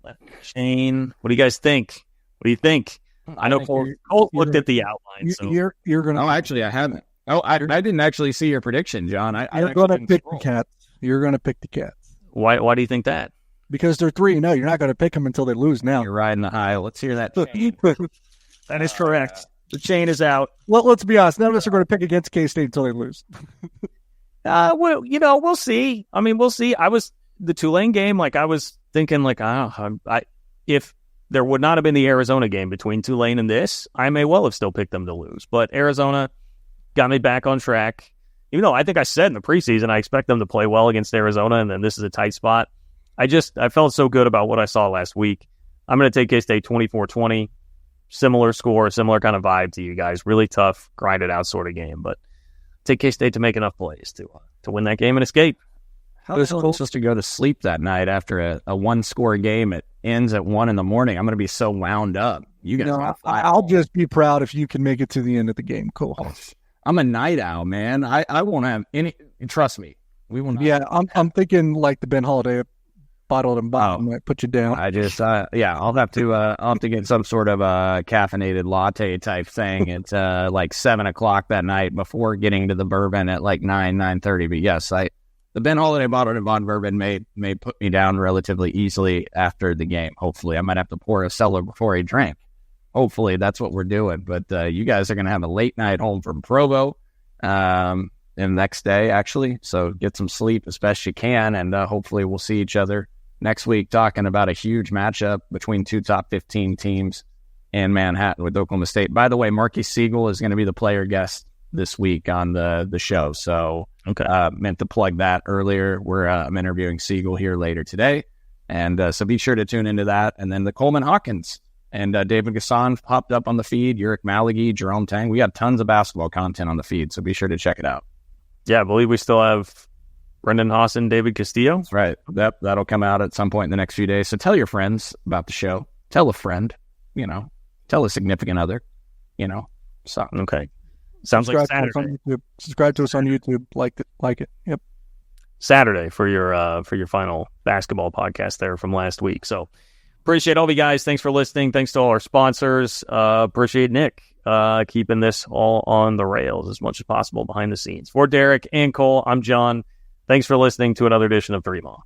left chain? What do you guys think? What do you think? I know Cole looked at the outline. So you're gonna. Oh, actually, I haven't. Oh, I didn't actually see your prediction, John. You're going to pick the Cats. You're going to pick the Cats. Why do you think that? Because they're 3-0. You're not going to pick them until they lose now. You're riding the high. Let's hear that. That is correct. The chain is out. Well, let's be honest. None of us are going to pick against K-State until they lose. Well, we'll see. I mean, we'll see. The Tulane game, I was thinking, if there would not have been the Arizona game between Tulane and this, I may well have still picked them to lose. But Arizona got me back on track. Even though I think I said in the preseason I expect them to play well against Arizona, and then this is a tight spot. I felt so good about what I saw last week. I'm going to take K-State 24-20. Similar score, similar kind of vibe to you guys. Really tough, grinded out sort of game. But take K-State to make enough plays to win that game and escape. How is it supposed to go to sleep that night after a one-score game? It ends at 1 a.m. I'm going to be so wound up. You guys, I'll just be proud if you can make it to the end of the game. Cool. I'm a night owl, man. I won't have any. Trust me, we will not. Yeah, I'm thinking like the Ben Holiday bottled and bottom might put you down. I just I'll have to get some sort of a caffeinated latte type thing at 7:00 that night before getting to the bourbon at 9:30. But yes, the Ben Holiday bottled and bond bourbon may put me down relatively easily after the game. Hopefully, I might have to pour a cellar before I drink. Hopefully, that's what we're doing. But you guys are going to have a late night home from Provo and the next day, actually. So get some sleep as best you can, and hopefully we'll see each other next week talking about a huge matchup between two top 15 teams in Manhattan with Oklahoma State. By the way, Marky Siegel is going to be the player guest this week on the show. So meant to plug that earlier. I'm interviewing Siegel here later today. And so be sure to tune into that. And then the Coleman Hawkins and David Gasson popped up on the feed. Uric Malagi, Jerome Tang. We got tons of basketball content on the feed. So be sure to check it out. Yeah, I believe we still have Brendan Haas and David Castillo. That's right. That'll come out at some point in the next few days. So tell your friends about the show. Tell a friend, tell a significant other, So okay. Sounds like Saturday. Subscribe to us on YouTube. Like it. Yep. Saturday for your final basketball podcast there from last week. So appreciate all of you guys. Thanks for listening. Thanks to all our sponsors. Appreciate Nick keeping this all on the rails as much as possible behind the scenes. For Derek and Cole, I'm John. Thanks for listening to another edition of Three Law.